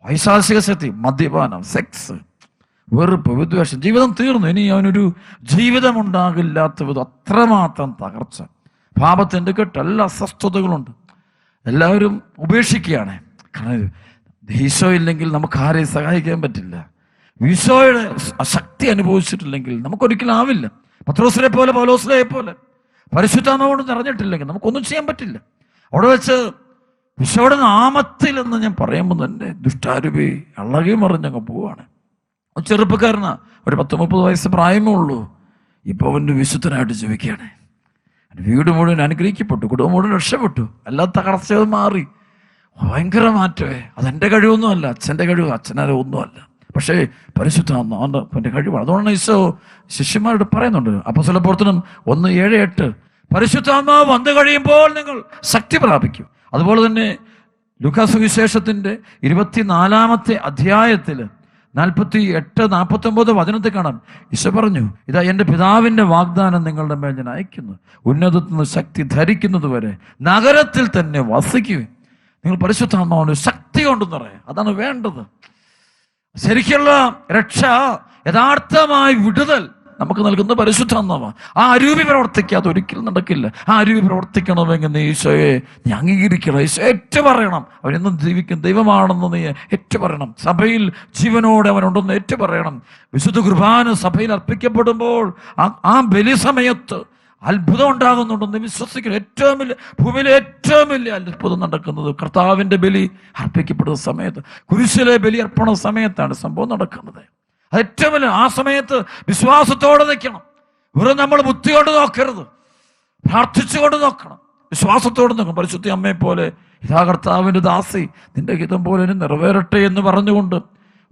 വൈശാസിക ശക്തി, മദ്യപാനം, സെക്സ്, വെറുപ്പ്, വിദ്വേഷം, ജീവിതം തീർന്നു. ഇനി അവനൊരു ജീവിതമുണ്ടാകില്ലാത്ത വിധം അത്രമാത്രം തകർച്ച, പാപത്തിൻ്റെ കെട്ട്, എല്ലാ അസ്വസ്ഥതകളുണ്ട്. എല്ലാവരും ഉപേക്ഷിക്കുകയാണ്. കാരണം ഈശോ ഇല്ലെങ്കിൽ നമുക്ക് ആരെയും സഹായിക്കാൻ പറ്റില്ല. ഈശോയുടെ ശക്തി അനുഭവിച്ചിട്ടില്ലെങ്കിൽ നമുക്കൊരിക്കലും ആവില്ല. പത്രോസിനെ പോലെ, പൗലോസിനെ പോലെ പരിശുദ്ധാത്മാവ് കൊണ്ട് നിറഞ്ഞിട്ടില്ലെങ്കിൽ നമുക്കൊന്നും ചെയ്യാൻ പറ്റില്ല. അവിടെ വെച്ച് ഈശോയുടെ നാമത്തിൽ എന്ന് ഞാൻ പറയുമ്പോൾ തന്നെ ദുഷ്ടാരൂപി ഇളകി മറിഞ്ഞങ്ങ് പോവാണ്. ചെറുപ്പക്കാരനാ, ഒരു 10-30 വയസ്സ് പ്രായമേ ഉള്ളൂ. ഇപ്പോൾ അവൻ്റെ വിശുദ്ധനായിട്ട് ജീവിക്കുകയാണ്. വീട് മുഴുവൻ അനുഗ്രഹിക്കപ്പെട്ടു, കുടുംബം മുഴുവൻ രക്ഷപ്പെട്ടു, എല്ലാ തകർച്ചയും മാറി. ഭയങ്കര മാറ്റമേ. അതെൻ്റെ കഴിവൊന്നുമല്ല, അച്ഛൻ്റെ കഴിവ്, അച്ഛനാരെ ഒന്നുമല്ല, പക്ഷേ പരിശുദ്ധാത്മാവിൻ്റെ കഴിവാണ്. അതുകൊണ്ടാണ് ഈശോ ശിഷ്യന്മാരോട് പറയുന്നുണ്ട്, അപ്പോസ്തല പ്രവർത്തനം 1:7-8, പരിശുദ്ധാത്മാവ് വന്നു കഴിയുമ്പോൾ നിങ്ങൾ ശക്തി പ്രാപിക്കും. അതുപോലെ തന്നെ ലൂക്കാ സുവിശേഷത്തിൻ്റെ 24-ാമത്തെ അധ്യായത്തിൽ 48-49 വചനത്തിൽ കാണാം. ഈശോ പറഞ്ഞു, ഇതാ എൻ്റെ പിതാവിൻ്റെ വാഗ്ദാനം നിങ്ങളുടെ മേൽ ഞാൻ അയക്കുന്നു, ഉന്നതത്തിൽ നിന്ന് ശക്തി ധരിക്കുന്നത് വരെ നഗരത്തിൽ തന്നെ വസിക്കുവിൻ. നിങ്ങൾ പരിശുദ്ധാത്മാവിന് ശക്തി കൊണ്ടെന്ന് പറയാം. അതാണ് വേണ്ടത്. ശരിക്കുള്ള രക്ഷ, യഥാർത്ഥമായി വിടുതൽ നമുക്ക് നൽകുന്ന പരിശുദ്ധാത്മാവാണ്. ആ അരൂപി പ്രവർത്തിക്കാതെ ഒരിക്കലും നടക്കില്ല. ആ അരൂപി പ്രവർത്തിക്കണമെങ്കിൽ നീ ഈശോയെ നീ അംഗീകരിക്കണം, ഈശോ ഏറ്റുപറയണം. അവനെന്നും ജീവിക്കും ദൈവമാണെന്ന് നീ ഏറ്റുപറയണം. സഭയിൽ ജീവനോടെ അവനുണ്ടെന്ന് ഏറ്റുപറയണം. വിശുദ്ധ കുർബാന സഭയിൽ അർപ്പിക്കപ്പെടുമ്പോൾ ആ ബലി സമയത്ത് അത്ഭുതം ഉണ്ടാകുന്നുണ്ടെന്ന് വിശ്വസിക്കണം. ഏറ്റവും വലിയ, ഭൂമിയിലെ ഏറ്റവും വലിയ അത്ഭുതം നടക്കുന്നത് കർത്താവിൻ്റെ ബലി അർപ്പിക്കപ്പെടുന്ന സമയത്ത്, കുരിശിലെ ബലി അർപ്പണ സമയത്താണ് സംഭവം നടക്കുന്നത്. അത് ഏറ്റവും വലിയ. ആ സമയത്ത് വിശ്വാസത്തോടെ നിൽക്കണം. വെറും നമ്മൾ ബുദ്ധി കൊണ്ട് നോക്കരുത്, പ്രാർത്ഥിച്ചുകൊണ്ട് നോക്കണം, വിശ്വാസത്തോടെ നോക്കണം. പരിശുദ്ധ അമ്മയെ പോലെ, ഇതാ കർത്താവിൻ്റെ ദാസി, നിന്റെ ഹിതം പോലെ ഇനി നിറവേറട്ടെ എന്ന് പറഞ്ഞുകൊണ്ട്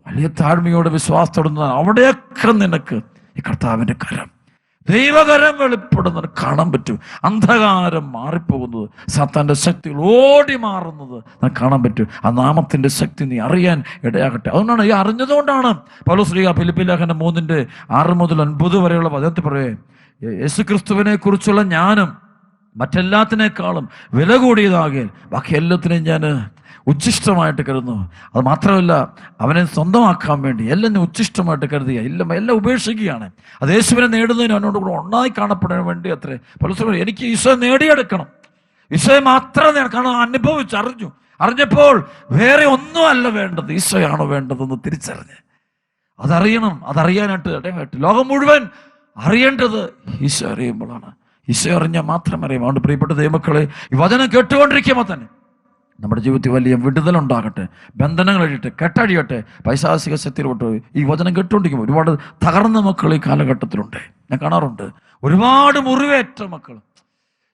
വലിയ താഴ്മയോടെ വിശ്വാസത്തോടെ അവിടെയൊക്കെ നിനക്ക് ഈ കർത്താവിൻ്റെ കരം, ദൈവകരം വെളിപ്പെടുന്നത് കാണാൻ പറ്റും. അന്ധകാരം മാറിപ്പോകുന്നത്, സാത്താൻ്റെ ശക്തികൾ ഓടി മാറുന്നത് കാണാൻ പറ്റും. ആ നാമത്തിൻ്റെ ശക്തി നീ അറിയാൻ ഇടയാകട്ടെ. അതുകൊണ്ടാണ് ഈ അറിഞ്ഞതുകൊണ്ടാണ് പൗലോസ് ശ്ലീഹ ഫിലിപ്പിയ ലേഖനം 3:6-9 വരെയുള്ള വചനത്തിൽ പറയേ, യേശുക്രിസ്തുവിനെ കുറിച്ചുള്ള ജ്ഞാനം മറ്റെല്ലാത്തിനേക്കാളും വില കൂടിയതാകിയാൽ ബാക്കി എല്ലാത്തിനെയും ഞാൻ ഉച്ഛിഷ്ടമായിട്ട് കരുതുന്നു. അത് മാത്രമല്ല, അവനെ സ്വന്തമാക്കാൻ വേണ്ടി എല്ലാം ഞാൻ ഉച്ഛിഷ്ടമായിട്ട് കരുതുക, എല്ലാം ഉപേക്ഷിക്കുകയാണ്. അത് യേശുവിനെ നേടുന്നതിന് അവനോട് കൂടെ ഒന്നായി കാണപ്പെടാൻ വേണ്ടി അത്രേ. പലപ്പോഴും എനിക്ക് ഈശോയെ നേടിയെടുക്കണം, ഈശോയെ മാത്രം കാരണം അറിഞ്ഞപ്പോൾ വേറെ ഒന്നുമല്ല വേണ്ടത്, ഈശോയാണോ വേണ്ടതെന്ന് തിരിച്ചറിഞ്ഞ് അതറിയാനായിട്ട് ഇടയായിട്ട് ലോകം മുഴുവൻ അറിയേണ്ടത് ഈശോ അറിയുമ്പോഴാണ്. ഈശോ അറിഞ്ഞാൽ മാത്രം അറിയാം. അതുകൊണ്ട് പ്രിയപ്പെട്ട ദൈവമക്കളെ, ഈ വചനം കേട്ടുകൊണ്ടിരിക്കുമ്പോൾ തന്നെ നമ്മുടെ ജീവിതത്തിൽ വലിയ വിടുതലുണ്ടാകട്ടെ, ബന്ധനങ്ങൾ അഴിയട്ടെ, കെട്ടഴിയട്ടെ, പൈശാചിക ശക്തിയിലോട്ട്. ഈ വചനം കേട്ടുകൊണ്ടിരിക്കുമ്പോൾ ഒരുപാട് തകർന്ന മക്കൾ ഈ കാലഘട്ടത്തിലുണ്ട്. ഞാൻ കാണാറുണ്ട് ഒരുപാട് മുറിവേറ്റ മക്കൾ,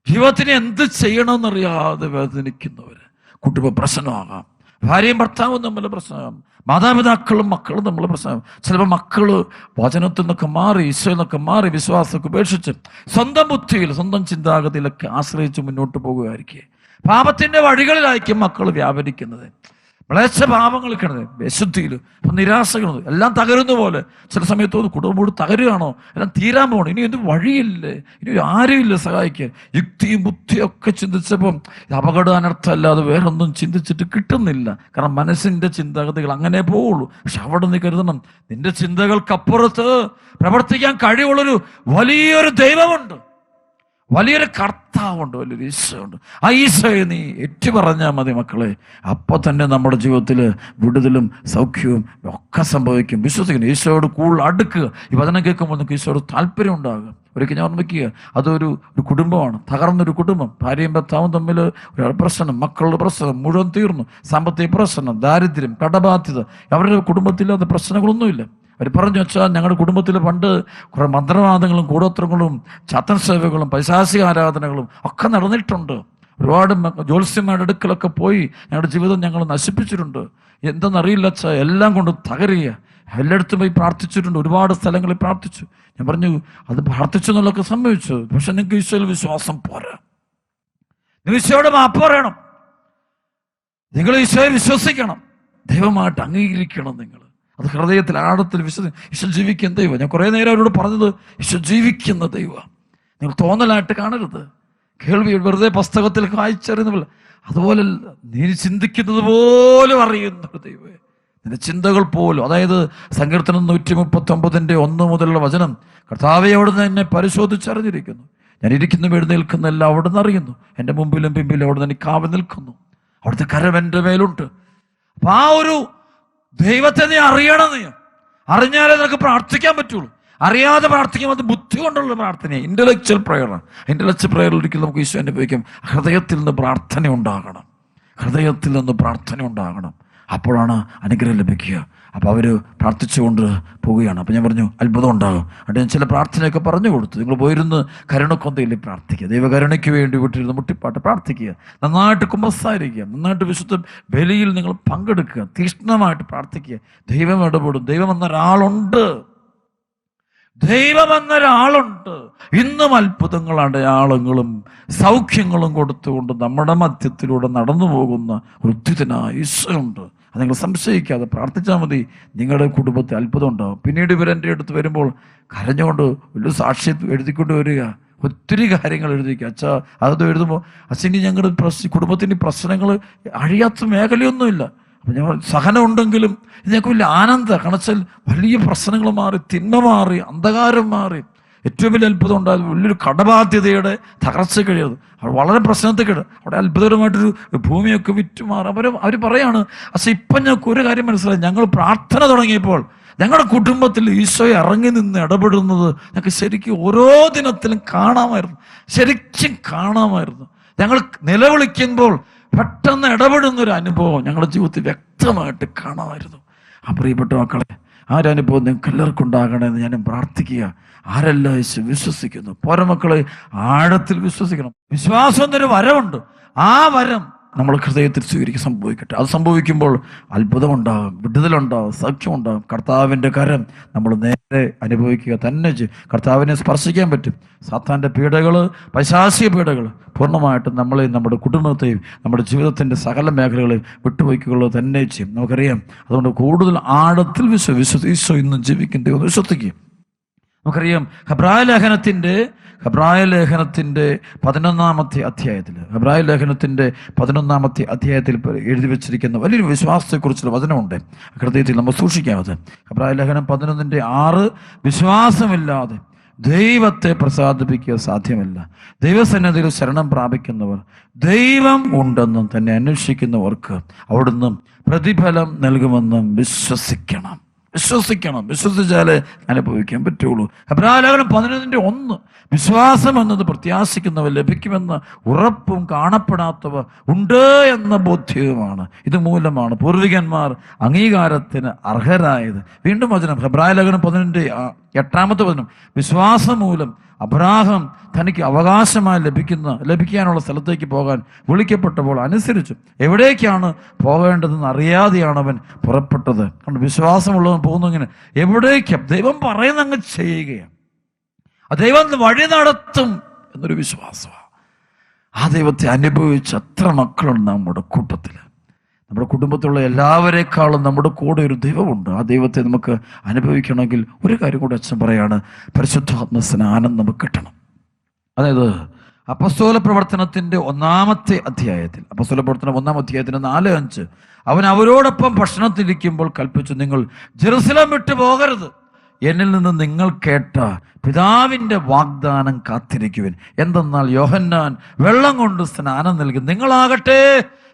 ജീവിതത്തിന് എന്ത് ചെയ്യണമെന്നറിയാതെ വേദനിക്കുന്നവർ. കുടുംബ പ്രശ്നമാകാം, ഭാര്യയും ഭർത്താവും തമ്മിൽ പ്രശ്നമാകാം, മാതാപിതാക്കളും മക്കളും തമ്മിൽ പ്രശ്നമാകും. ചിലപ്പോൾ മക്കൾ വചനത്തിൽ നിന്നൊക്കെ മാറി, ഈശോയിൽ നിന്നൊക്കെ മാറി, വിശ്വാസമൊക്കെ ഉപേക്ഷിച്ച് സ്വന്തം ബുദ്ധിയിൽ, സ്വന്തം ചിന്താഗതിയിലൊക്കെ ആശ്രയിച്ച് മുന്നോട്ട് പോകുകയായിരിക്കും. പാപത്തിൻ്റെ വഴികളിലായിരിക്കും മക്കൾ വ്യാപരിക്കുന്നത്, വിളച്ച പാപങ്ങൾ കിടന്നത്, വിശുദ്ധിയിൽ നിരാശകൾ എല്ലാം തകരുന്ന പോലെ. ചില സമയത്ത് കുടുംബം തകരുകയാണോ, എല്ലാം തീരാൻ പോകണം, ഇനി എന്ത് വഴിയില്ലേ, ഇനി ആരുമില്ല സഹായിക്കാൻ. യുക്തിയും ബുദ്ധിയും ഒക്കെ ചിന്തിച്ചപ്പം അപകട അനർത്ഥമല്ലാതെ വേറൊന്നും ചിന്തിച്ചിട്ട് കിട്ടുന്നില്ല. കാരണം മനസ്സിൻ്റെ ചിന്താഗതികൾ അങ്ങനെ പോവുള്ളൂ. പക്ഷെ അവിടെ നീ കരുതണം, നിന്റെ ചിന്തകൾക്കപ്പുറത്ത് പ്രവർത്തിക്കാൻ കഴിവുള്ളൊരു വലിയൊരു ദൈവമുണ്ട്, വലിയൊരു കർത്താവുണ്ട്, വലിയൊരു ഈശോയുണ്ട്. ആ ഈശോയെ നീ ഏറ്റുപറഞ്ഞാൽ മതി മക്കളെ, അപ്പോൾ തന്നെ നമ്മുടെ ജീവിതത്തിൽ വിടുതലും സൗഖ്യവും ഒക്കെ സംഭവിക്കും. വിശ്വസിക്കുന്നു. ഈശോയോട് കൂടുതൽ അടുക്കുക. ഈ വചനം കേൾക്കുമ്പോൾ നമുക്ക് ഈശോയോട് താല്പര്യം ഉണ്ടാകുക. ഒരിക്കൽ ഞാൻ ഓർമ്മിക്കുക, അതൊരു കുടുംബമാണ്, തകർന്നൊരു കുടുംബം. ഭാര്യയും ഭർത്താവും തമ്മിൽ ഒരു പ്രശ്നം, മക്കളുടെ പ്രശ്നം മുഴുവൻ തീർന്നു, സാമ്പത്തിക പ്രശ്നം, ദാരിദ്ര്യം, കടബാധ്യത. അവരുടെ കുടുംബത്തിൽ അത് പ്രശ്നങ്ങളൊന്നുമില്ല. അവർ പറഞ്ഞു, വെച്ചാൽ ഞങ്ങളുടെ കുടുംബത്തിൽ പണ്ട് കുറേ മന്ത്രവാദങ്ങളും കൂടോത്രങ്ങളും ചാത്തൻ സേവകളും പൈശാചിക ആരാധനകളും ഒക്കെ നടന്നിട്ടുണ്ട്. ഒരുപാട് ജ്യോത്സ്യന്മാരുടെ അടുക്കലൊക്കെ പോയി ഞങ്ങളുടെ ജീവിതം ഞങ്ങൾ നശിപ്പിച്ചിട്ടുണ്ട്. എന്തെന്നറിയില്ല അച്ഛാ, എല്ലാം കൊണ്ട് തകരുക. എല്ലായിടത്തും പോയി പ്രാർത്ഥിച്ചിട്ടുണ്ട്, ഒരുപാട് സ്ഥലങ്ങളിൽ പ്രാർത്ഥിച്ചു. ഞാൻ പറഞ്ഞു, അത് പ്രാർത്ഥിച്ചു എന്നുള്ളതൊക്കെ സംഭവിച്ചു. പക്ഷെ നിങ്ങൾക്ക് ഈശോയിൽ വിശ്വാസം പോരാ. നിങ്ങൾ ഈശോയോട് മാപ്പ് പറയണം, നിങ്ങൾ ഈശോയെ വിശ്വസിക്കണം, ദൈവമായിട്ട് അംഗീകരിക്കണം. നിങ്ങൾ അത് ഹൃദയത്തിൽ ആഴത്തിൽ ഈശോ ജീവിക്കുന്ന ദൈവം. ഞാൻ കുറേ നേരം അവരോട് പറഞ്ഞത്, ഈശോ ജീവിക്കുന്ന ദൈവം. നിങ്ങൾ തോന്നലായിട്ട് കാണരുത്, കേൾവി വെറുതെ പുസ്തകത്തിൽ വായിച്ചറിയുന്ന പോലെ, അതുപോലെ നീ ചിന്തിക്കുന്നത് പോലും അറിയുന്ന ഒരു ദൈവമേ. നിന്റെ ചിന്തകൾ പോലും. അതായത് സങ്കീർത്തനം 139:1 മുതലുള്ള വചനം, കർത്താവേ അവിടുന്ന് എന്നെ പരിശോധിച്ചറിഞ്ഞിരിക്കുന്നു, ഞാൻ ഇരിക്കുന്നു എഴുന്നേൽക്കുന്ന എല്ലാം അവിടുന്ന് അറിയുന്നു, എൻ്റെ മുമ്പിലും പിമ്പിലും അവിടുന്ന് എനിക്ക് കാവൽ നിൽക്കുന്നു, അവിടുത്തെ കരം എൻ്റെ മേലുണ്ട്. അപ്പൊ ആ ഒരു ദൈവത്തെ നീ അറിയണം. നീ അറിഞ്ഞാലേ നിനക്ക് പ്രാർത്ഥിക്കാൻ പറ്റുള്ളൂ. അറിയാതെ പ്രാർത്ഥിക്കുമ്പോൾ അത് ബുദ്ധി കൊണ്ടുള്ള പ്രാർത്ഥനയാണ്, ഇന്റലക്ച്വൽ പ്രയറാണ്. ഇന്റലക്ച്വൽ പ്രയറിൽ ഒരിക്കലും നമുക്ക് ഈശോ അനുഭവിക്കും. ഹൃദയത്തിൽ നിന്ന് പ്രാർത്ഥന ഉണ്ടാകണം, ഹൃദയത്തിൽ നിന്ന് പ്രാർത്ഥന ഉണ്ടാകണം. അപ്പോഴാണ് അനുഗ്രഹം ലഭിക്കുക. അപ്പോൾ അവർ പ്രാർത്ഥിച്ചുകൊണ്ട് പോവുകയാണ്. അപ്പോൾ ഞാൻ പറഞ്ഞു അത്ഭുതം ഉണ്ടാകും. അവിടെ ഞാൻ ചില പ്രാർത്ഥനയൊക്കെ പറഞ്ഞു കൊടുത്തു. നിങ്ങൾ പോയിരുന്ന് കരുണക്കൊന്തയിൽ പ്രാർത്ഥിക്കുക, ദൈവകരുണയ്ക്ക് വേണ്ടി വിട്ടിരുന്ന് മുട്ടിപ്പാട്ട് പ്രാർത്ഥിക്കുക, നന്നായിട്ട് കുമ്പസാരിക്കുക, നന്നായിട്ട് വിശുദ്ധ ബലിയിൽ നിങ്ങൾ പങ്കെടുക്കുക, തീക്ഷ്ണമായിട്ട് പ്രാർത്ഥിക്കുക. ദൈവം ഇടപെടും. ദൈവം എന്നൊരാളുണ്ട്, ദൈവം എന്നൊരാളുണ്ട്. ഇന്നും അത്ഭുതങ്ങൾ, അടയാളങ്ങളും സൗഖ്യങ്ങളും കൊടുത്തുകൊണ്ട് നമ്മുടെ മധ്യത്തിലൂടെ നടന്നു പോകുന്ന വൃദ്ധിതനായ ഈശോയുണ്ട്. അത് നിങ്ങൾ സംശയിക്കാതെ പ്രാർത്ഥിച്ചാൽ മതി. നിങ്ങളുടെ കുടുംബത്തിൽ അത്ഭുതം ഉണ്ടാകും. പിന്നീട് ഇവരെൻ്റെ അടുത്ത് വരുമ്പോൾ കരഞ്ഞുകൊണ്ട് വലിയ സാക്ഷ്യം എഴുതിക്കൊണ്ട് വരിക, ഒത്തിരി കാര്യങ്ങൾ എഴുതിക്കുക. അച്ഛാ അത് എഴുതുമ്പോൾ അച്ഛന് ഞങ്ങളുടെ കുടുംബത്തിൻ്റെ പ്രശ്നങ്ങൾ അഴിയാത്ത മേഖലയൊന്നുമില്ല. അപ്പം ഞങ്ങൾ സഹനം ഉണ്ടെങ്കിലും ഞങ്ങൾക്ക് വലിയ ആനന്ദം. കണച്ചാൽ വലിയ പ്രശ്നങ്ങൾ മാറി, തിന്മ മാറി, അന്ധകാരം മാറി. ഏറ്റവും വലിയ അത്ഭുതം ഉണ്ടായത് വലിയൊരു കടബാധ്യതയുടെ തകർച്ച കഴിയത്. അവർ വളരെ പ്രശ്നത്തിൽ കിട അവിടെ അത്ഭുതകരമായിട്ടൊരു ഭൂമിയൊക്കെ വിറ്റുമാറി. അവർ പറയാണ്, പക്ഷെ ഇപ്പം ഞങ്ങൾക്ക് ഒരു കാര്യം മനസ്സിലായി, ഞങ്ങൾ പ്രാർത്ഥന തുടങ്ങിയപ്പോൾ ഞങ്ങളുടെ കുടുംബത്തിൽ ഈശോയെ ഇറങ്ങി നിന്ന് ഇടപെടുന്നത് ഞങ്ങൾക്ക് ശരിക്കും ഓരോ ദിനത്തിലും കാണാമായിരുന്നു, ശരിക്കും കാണാമായിരുന്നു. ഞങ്ങൾ നിലവിളിക്കുമ്പോൾ പെട്ടെന്ന് ഇടപെടുന്നൊരു അനുഭവം ഞങ്ങളുടെ ജീവിതത്തിൽ വ്യക്തമായിട്ട് കാണാമായിരുന്നു. ആ പ്രിയപ്പെട്ട മക്കളെ, ആ ഒരു അനുഭവം നിങ്ങൾക്ക് എല്ലാവർക്കും ഉണ്ടാകണമെന്ന് ഞാനും പ്രാർത്ഥിക്കുക. ആരെല്ലാം യേശു വിശ്വസിക്കുന്നു, പോരമക്കളെ ആഴത്തിൽ വിശ്വസിക്കണം. വിശ്വാസം എന്നൊരു വരമുണ്ട്. ആ വരം നമ്മൾ ഹൃദയത്തിൽ സ്വീകരിക്കുക, സംഭവിക്കട്ടെ. അത് സംഭവിക്കുമ്പോൾ അത്ഭുതമുണ്ടാകും, വിടുതലുണ്ടാകും, സൗഖ്യമുണ്ടാകും. കർത്താവിൻ്റെ കരം നമ്മൾ നേരെ അനുഭവിക്കുക തന്നെ ചെയ്യും. കർത്താവിനെ സ്പർശിക്കാൻ പറ്റും. സാത്താൻ്റെ പീഡകൾ, പൈശാചിക പീഡകൾ പൂർണ്ണമായിട്ടും നമ്മളെയും നമ്മുടെ കുടുംബത്തെയും നമ്മുടെ ജീവിതത്തിൻ്റെ സകല മേഖലകളെയും വിട്ടുപോയിക്കുക തന്നെ ചെയ്യും. നമുക്കറിയാം. അതുകൊണ്ട് കൂടുതൽ ആഴത്തിൽ ഈശോ ഇന്നും ജീവിക്കുന്ന വിശ്വസിക്കുക. നമുക്കറിയാം ഹെബ്രായ ലേഖനത്തിൻ്റെ 11-ാമത്തെ അധ്യായത്തിൽ, ഹെബ്രായ ലേഖനത്തിൻ്റെ 11-ാമത്തെ അധ്യായത്തിൽ എഴുതി വെച്ചിരിക്കുന്ന വലിയൊരു വിശ്വാസത്തെക്കുറിച്ചുള്ള വചനമുണ്ട്. ഹൃദയത്തിൽ നമ്മൾ സൂക്ഷിക്കാമത്. ഹെബ്രായ ലേഖനം 11:6, വിശ്വാസമില്ലാതെ ദൈവത്തെ പ്രസാദിപ്പിക്കുക സാധ്യമല്ല. ദൈവസന്നിധിയിൽ ശരണം പ്രാപിക്കുന്നവർ ദൈവം ഉണ്ടെന്നും തന്നെ അന്വേഷിക്കുന്നവർക്ക് അവിടുന്ന് പ്രതിഫലം നൽകുമെന്നും വിശ്വസിക്കണം. വിശ്വസിച്ചാലേ അനുഭവിക്കാൻ പറ്റുള്ളൂ. ഹെബ്രായ ലേഖനം 11:1, വിശ്വാസം എന്നത് പ്രത്യാശിക്കുന്നവ ലഭിക്കുമെന്ന ഉറപ്പും കാണപ്പെടാത്തവ ഉണ്ട് എന്ന ബോധ്യവുമാണ്. ഇത് മൂലമാണ് പൂർവികന്മാർ അംഗീകാരത്തിന് അർഹരായത്. വീണ്ടും വചനം ഹെബ്രായ ലേഖനം 11:8 വചനം, വിശ്വാസം മൂലം അബ്രാഹാം തനിക്ക് അവകാശമായി ലഭിക്കാനുള്ള സ്ഥലത്തേക്ക് പോകാൻ വിളിക്കപ്പെട്ടപ്പോൾ അനുസരിച്ചു. എവിടേക്കാണ് പോകേണ്ടതെന്ന് അറിയാതെയാണ് അവൻ പുറപ്പെട്ടത്. കാരണം വിശ്വാസമുള്ളവൻ പോകുന്നു ഇങ്ങനെ എവിടേക്കും ദൈവം പറയുന്ന അങ്ങ് ചെയ്യുകയാണ്. ആ ദൈവം വഴി നടത്തും എന്നൊരു വിശ്വാസമാണ്. ആ ദൈവത്തെ അനുഭവിച്ച എത്ര മക്കളുണ്ട് നമ്മുടെ കൂട്ടത്തിൽ. നമ്മുടെ കുടുംബത്തിലുള്ള എല്ലാവരെക്കാളും നമ്മുടെ കൂടെ ഒരു ദൈവമുണ്ട്. ആ ദൈവത്തെ നമുക്ക് അനുഭവിക്കണമെങ്കിൽ ഒരു കാര്യം കൂടെ അച്ഛൻ പറയാണ്, പരിശുദ്ധാത്മ സ്നാനം നമുക്ക് കിട്ടണം. അതായത് അപ്പസ്തോല പ്രവർത്തനത്തിൻ്റെ 1-ാമത്തെ അധ്യായത്തിൽ, അപ്പസ്തോല പ്രവർത്തനം 1-ാം അധ്യായത്തിന് 4-5, അവൻ അവരോടൊപ്പം ഭക്ഷണത്തിരിക്കുമ്പോൾ കൽപ്പിച്ചു, നിങ്ങൾ ജെറുസലേം വിട്ടു പോകരുത്, എന്നിൽ നിന്ന് നിങ്ങൾ കേട്ട പിതാവിൻ്റെ വാഗ്ദാനം കാത്തിരിക്കുവിൻ. എന്തെന്നാൽ യോഹന്നാൻ വെള്ളം കൊണ്ട് സ്നാനം നൽകി, നിങ്ങളാകട്ടെ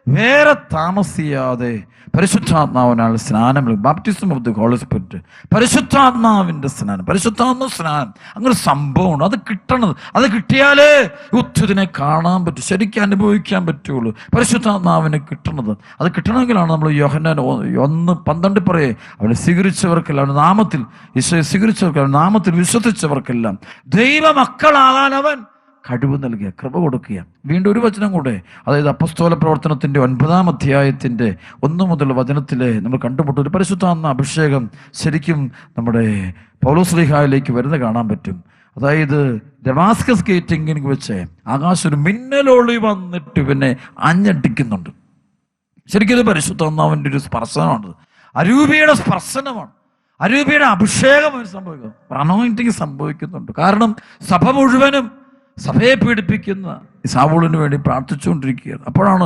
വേറെ താമസിയാതെ പരിശുദ്ധാത്മാവിനാൽ സ്നാനം, baptism of the holy spirit, പരിശുദ്ധാത്മാവിൻ്റെ സ്നാനം, പരിശുദ്ധാത്മ സ്നാനം, അങ്ങനെ സംഭവമാണ്. അത് കിട്ടണത്, അത് കിട്ടിയാലേ യുദ്ധത്തിനെ കാണാൻ പറ്റും, ശരിക്കും അനുഭവിക്കാൻ പറ്റുള്ളൂ. പരിശുദ്ധാത്മാവിനെ കിട്ടണത്, അത് കിട്ടണമെങ്കിലാണ് നമ്മൾ യോഹന്നാൻ 1:12 പറയേ, അവനെ സ്വീകരിച്ചവർക്കെല്ലാം, അവൻ്റെ നാമത്തിൽ ഈശോയെ സ്വീകരിച്ചവർക്കെല്ലാം, നാമത്തിൽ വിശ്വസിച്ചവർക്കെല്ലാം ദൈവമക്കളാകാൻ അവൻ കഴിവ് നൽകുക, കൃപ കൊടുക്കുക. വീണ്ടും ഒരു വചനം കൂടെ, അതായത് അപ്പസ്തോല പ്രവർത്തനത്തിൻ്റെ 9-ാം അധ്യായത്തിൻ്റെ 1 മുതൽ വചനത്തിലെ നമ്മൾ കണ്ടുമുട്ടും ഒരു പരിശുദ്ധാത്മ അഭിഷേകം ശരിക്കും നമ്മുടെ പൗലോസ്ലീഹായിലേക്ക് വരുന്ന കാണാൻ പറ്റും. അതായത് ഡമാസ്കസ് ഗേറ്റിംഗിന് വെച്ച് ആകാശം ഒരു മിന്നലോളി വന്നിട്ട് പിന്നെ അഞ്ഞടിക്കുന്നുണ്ട്. ശരിക്കും ഇത് പരിശുദ്ധാത്മാവിൻ്റെ ഒരു സ്പർശനമാണ്, അരൂപിയുടെ സ്പർശനമാണ്, അരൂപിയുടെ അഭിഷേകം സംഭവിക്കുന്നു, അനോയിന്റിങ് സംഭവിക്കുന്നുണ്ട്. കാരണം സഭ മുഴുവനും സഭയെ പീഡിപ്പിക്കുന്ന സാവൂളിന് വേണ്ടി പ്രാർത്ഥിച്ചുകൊണ്ടിരിക്കുകയാണ്. അപ്പോഴാണ്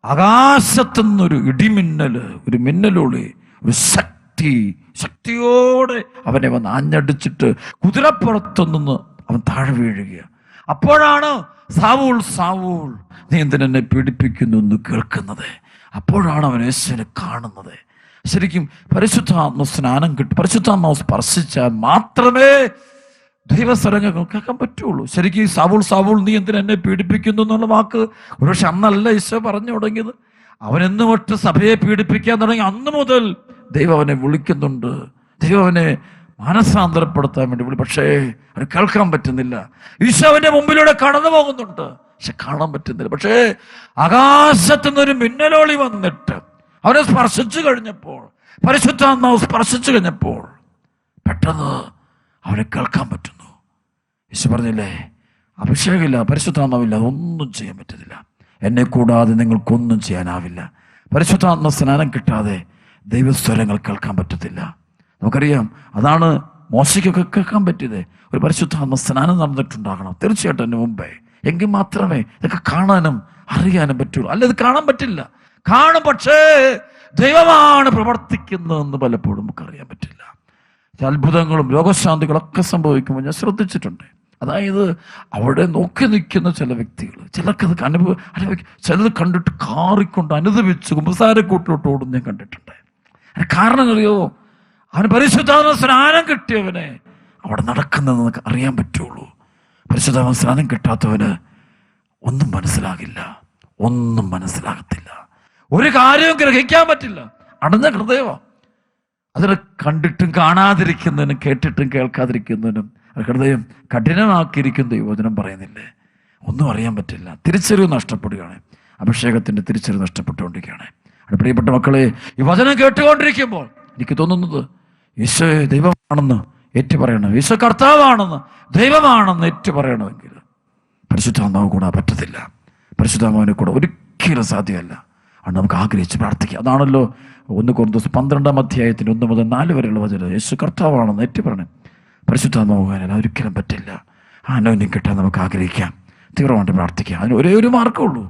ആകാശത്തുനിന്നൊരു ഇടിമിന്നൽ, ഒരു മിന്നലോളി ഒരു ശക്തിയോടെ അവനെ വന്ന് ആഞ്ഞടിച്ചിട്ട് കുതിരപ്പുറത്തു നിന്ന് അവൻ താഴെ വീഴുകയാണ്. അപ്പോഴാണ് സാവൂൾ സാവൂൾ നീ എന്തിനെന്നെ പീഡിപ്പിക്കുന്നു എന്ന് കേൾക്കുന്നത്. അപ്പോഴാണ് അവൻ യേശുവിനെ കാണുന്നത്. ശരിക്കും പരിശുദ്ധാത്മ സ്നാനം കിട്ടും, പരിശുദ്ധാത്മാവ് സ്പർശിച്ചാൽ മാത്രമേ ദൈവസ്വരങ്ങൾ കേൾക്കാൻ പറ്റുള്ളൂ. ശരിക്കും സാവൂൾ സാവൂൾ നീ എന്തിനെന്നെ പീഡിപ്പിക്കുന്നു എന്നുള്ള വാക്ക് ഒരുപക്ഷെ അന്നല്ല ഈശോ പറഞ്ഞു തുടങ്ങിയത്. അവനെന്ന് തൊട്ട് സഭയെ പീഡിപ്പിക്കാൻ തുടങ്ങി അന്ന് മുതൽ ദൈവം അവനെ വിളിക്കുന്നുണ്ട്, ദൈവം അവനെ മാനസാന്തരപ്പെടുത്താൻ വേണ്ടി പക്ഷേ അവന് കേൾക്കാൻ പറ്റുന്നില്ല. ഈശോ അവന്റെ മുമ്പിലൂടെ കടന്നു പോകുന്നുണ്ട്, പക്ഷെ കാണാൻ പറ്റുന്നില്ല. പക്ഷേ ആകാശത്തു നിന്നൊരു മിന്നലോളി വന്നിട്ട് അവനെ സ്പർശിച്ചു കഴിഞ്ഞപ്പോൾ, പരിശുദ്ധാത്മാവ് സ്പർശിച്ചു കഴിഞ്ഞപ്പോൾ പെട്ടെന്ന് അവനെ കേൾക്കാൻ പറ്റുന്നു. ഈശോ പറഞ്ഞില്ലേ, അഭിഷേകമില്ല, പരിശുദ്ധാത്മാവില്ല, ഒന്നും ചെയ്യാൻ പറ്റത്തില്ല. എന്നെ കൂടാതെ നിങ്ങൾക്കൊന്നും ചെയ്യാനാവില്ല. പരിശുദ്ധാത്മ സ്നാനം കിട്ടാതെ ദൈവസ്വരങ്ങൾ കേൾക്കാൻ പറ്റത്തില്ല. നമുക്കറിയാം, അതാണ് മോശയ്ക്കൊക്കെ കേൾക്കാൻ പറ്റിയത്. ഒരു പരിശുദ്ധാത്മ സ്നാനം നടന്നിട്ടുണ്ടാകണം തീർച്ചയായിട്ടും അതിന് മുമ്പേ. എങ്കിൽ മാത്രമേ ഇതൊക്കെ കാണാനും അറിയാനും പറ്റുള്ളൂ. അല്ല, ഇത് കാണാൻ പറ്റില്ല. കാണും, പക്ഷേ ദൈവമാണ് പ്രവർത്തിക്കുന്നതെന്ന് പലപ്പോഴും നമുക്കറിയാൻ പറ്റില്ല. അത്ഭുതങ്ങളും രോഗശാന്തികളൊക്കെ സംഭവിക്കുമ്പോൾ ഞാൻ ശ്രദ്ധിച്ചിട്ടുണ്ട്. അതായത് അവിടെ നോക്കി നിൽക്കുന്ന ചില വ്യക്തികൾ, ചിലർക്കത് ചിലത് കണ്ടിട്ട് കാറിക്കൊണ്ട് അനുദപിച്ച് കുമ്പസാരക്കൂട്ടിലോട്ട് ഓടും ഞാൻ കണ്ടിട്ടുണ്ട്. കാരണം അറിയോ, അവന് പരിശുദ്ധാത്മ സ്നാനം കിട്ടിയവനെ അവിടെ നടക്കുന്നത് നമുക്ക് അറിയാൻ പറ്റുള്ളൂ. പരിശുദ്ധാത്മ സ്നാനം കിട്ടാത്തവന് ഒന്നും മനസ്സിലാകില്ല, ഒന്നും മനസ്സിലാകത്തില്ല, ഒരു കാര്യവും ഗ്രഹിക്കാൻ പറ്റില്ല. അടഞ്ഞ ഹൃദയമാണ്. അതിനെ കണ്ടിട്ടും കാണാതിരിക്കുന്നതിനും കേട്ടിട്ടും കേൾക്കാതിരിക്കുന്നതിനും ഹൃദയം കഠിനമാക്കിയിരിക്കുന്ന ദൈവവചനം പറയുന്നില്ലേ, ഒന്നും അറിയാൻ പറ്റില്ല. തിരിച്ചറിവ് നഷ്ടപ്പെടുകയാണ്, അഭിഷേകത്തിൻ്റെ തിരിച്ചറിവ് നഷ്ടപ്പെട്ടുകൊണ്ടിരിക്കുകയാണ്. പ്രിയപ്പെട്ട മക്കളെ, ഈ വചനം കേട്ടുകൊണ്ടിരിക്കുമ്പോൾ എനിക്ക് തോന്നുന്നത് ഈശോ ദൈവമാണെന്ന് ഏറ്റുപറയണം, ഈശോ കർത്താവാണെന്ന് ദൈവമാണെന്ന് ഏറ്റുപറയണമെങ്കിൽ പരിശുദ്ധാത്മാവ് കൂടാൻ പറ്റത്തില്ല. പരിശുദ്ധാത്മാവിനെ കൂടെ ഒരിക്കലും സാധ്യമല്ല. അതുകൊണ്ട് നമുക്ക് ആഗ്രഹിച്ച് പ്രാർത്ഥിക്കാം. അതാണല്ലോ 1 കൊരിന്ത്യർ 12-ാം അധ്യായത്തിന് 1 മുതൽ 4 വരെയുള്ള വചനം. യേശു കർത്താവാണെന്ന് ഏറ്റുപറയണം. പരിശുദ്ധാത്മാവാൻ ഒരിക്കലും പറ്റില്ല. ആ അനോന്യം കിട്ടാൻ നമുക്ക് ആഗ്രഹിക്കാം, തീവ്രമായിട്ട് പ്രാർത്ഥിക്കാം. അതിന് ഒരേ മാർഗ്ഗമുള്ളൂ,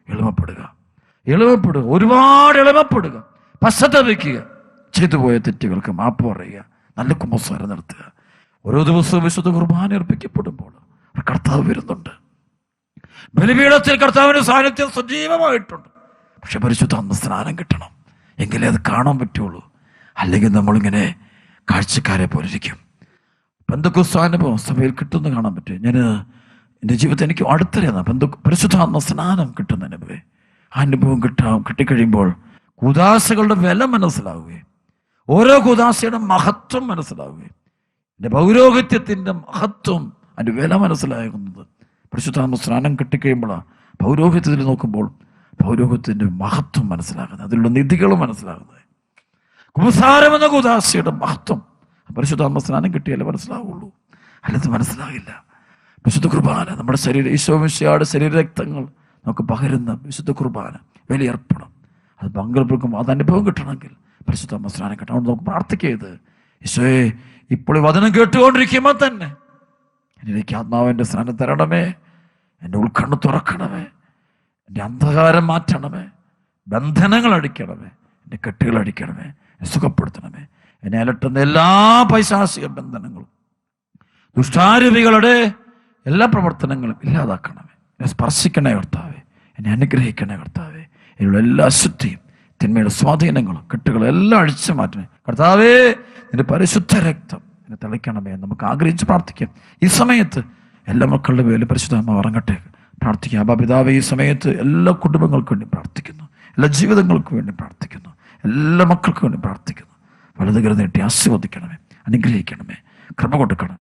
എളിമപ്പെടുക, ഒരുപാട് എളിമപ്പെടുക, പശ്ചാത്തപിക്കുക, ചെയ്തു പോയ തെറ്റുകൾക്ക് മാപ്പ് പറയുക, നല്ല കുമ്പസാരം നടത്തുക. ഓരോ ദിവസവും വിശുദ്ധ കുർബാന അർപ്പിക്കപ്പെടുമ്പോൾ കർത്താവ് വരുന്നുണ്ട്. ബലിപീഠത്തിൽ കർത്താവിന്റെ സാന്നിധ്യം സജീവമായിട്ടുണ്ട്. പക്ഷെ പരിശുദ്ധാത്മ സ്നാനം കിട്ടണം, എങ്കിലേ അത് കാണാൻ പറ്റുള്ളൂ. അല്ലെങ്കിൽ നമ്മളിങ്ങനെ കാഴ്ചക്കാരെ പോലിരിക്കും. പെന്തക്കോസ്ത് അനുഭവം സഭയിൽ കിട്ടുമെന്ന് കാണാൻ പറ്റും. ഞാൻ എൻ്റെ ജീവിതത്തിൽ എനിക്ക് അടുത്തറിയാം പരിശുദ്ധാത്മ സ്നാനം കിട്ടുന്ന അനുഭവം. ആ അനുഭവം കിട്ടിക്കഴിയുമ്പോൾ കൂദാശകളുടെ വില മനസ്സിലാവുകയും ഓരോ കൂദാശയുടെ മഹത്വം മനസ്സിലാവുകയും എൻ്റെ പൗരോഹിത്യത്തിൻ്റെ മഹത്വം, അതിൻ്റെ വില മനസ്സിലാകുന്നത് പരിശുദ്ധാത്മ സ്നാനം കിട്ടിക്കഴിയുമ്പോഴാണ്. പൗരോഹിത്യത്തിൽ നോക്കുമ്പോൾ പൗരോഹിത്യത്തിൻ്റെ മഹത്വം മനസ്സിലാകുന്നത്, അതിലുള്ള നിധികൾ മനസ്സിലാകുന്നത്. കുമ്പസാരം എന്ന കൂദാശയുടെ മഹത്വം പരിശുദ്ധാത്മ സ്നാനം കിട്ടിയാലേ മനസ്സിലാവുള്ളൂ, അല്ലത് മനസ്സിലാകില്ല. വിശുദ്ധ കുർബാന നമ്മുടെ ശരീരം, ഈശോമിശിഹായുടെ ശരീരരക്തങ്ങൾ നമുക്ക് പകരുന്ന വിശുദ്ധ കുർബാന വിലയർപ്പണം. അത് പങ്കെടുക്കുമ്പോൾ അത് അനുഭവം കിട്ടണമെങ്കിൽ പരിശുദ്ധാത്മ സ്നാനം കിട്ടണം. അതുകൊണ്ട് നമുക്ക് പ്രാർത്ഥിക്കരുത്, ഈശോയെ ഇപ്പോൾ ഈ വചനം കേട്ടുകൊണ്ടിരിക്കുമ്പോൾ തന്നെ എനിക്ക് ആത്മാവിൻ്റെ സ്നാനം തരണമേ, എൻ്റെ ഉൾക്കണ്ണ് തുറക്കണമേ, എൻ്റെ അന്ധകാരം മാറ്റണമേ, ബന്ധനങ്ങൾ അടിക്കണമേ, എൻ്റെ കെട്ടുകൾ അടിക്കണമേ, സുഖപ്പെടുത്തണമേ. എന്നെ അലട്ടുന്ന എല്ലാ പൈശാചിക ബന്ധനങ്ങളും, ദുഷ്ടാരൂപികളുടെ എല്ലാ പ്രവർത്തനങ്ങളും ഇല്ലാതാക്കണമേ. എന്നെ സ്പർശിക്കണേ കർത്താവേ, എന്നെ അനുഗ്രഹിക്കണേ കർത്താവേ. ഇതിലുള്ള എല്ലാ അശുദ്ധിയും തിന്മയുടെ സ്വാധീനങ്ങളും കെട്ടുകളും എല്ലാം അഴിച്ചു മാറ്റണേ കർത്താവേ. നിന്റെ പരിശുദ്ധ രക്തം എന്നെ തെളിക്കണമേ. നമുക്ക് ആഗ്രഹിച്ച് പ്രാർത്ഥിക്കാം. ഈ സമയത്ത് എല്ലാ മക്കളുടെ പേരിൽ പരിശുദ്ധാത്മാവ് ഇറങ്ങട്ടെ പ്രാർത്ഥിക്കാം. അപ്പാ പിതാവേ, ഈ സമയത്ത് എല്ലാ കുടുംബങ്ങൾക്ക് വേണ്ടി പ്രാർത്ഥിക്കുന്നു, എല്ലാ ജീവിതങ്ങൾക്ക് വേണ്ടി പ്രാർത്ഥിക്കുന്നു, എല്ലാ മക്കൾക്ക് വേണ്ടി പ്രാർത്ഥിക്കുന്നു. വലതുകരം നീട്ടി ആശീർവദിക്കണമേ, അനുഗ്രഹിക്കണമേ, കൃപ കൊടുക്കണം.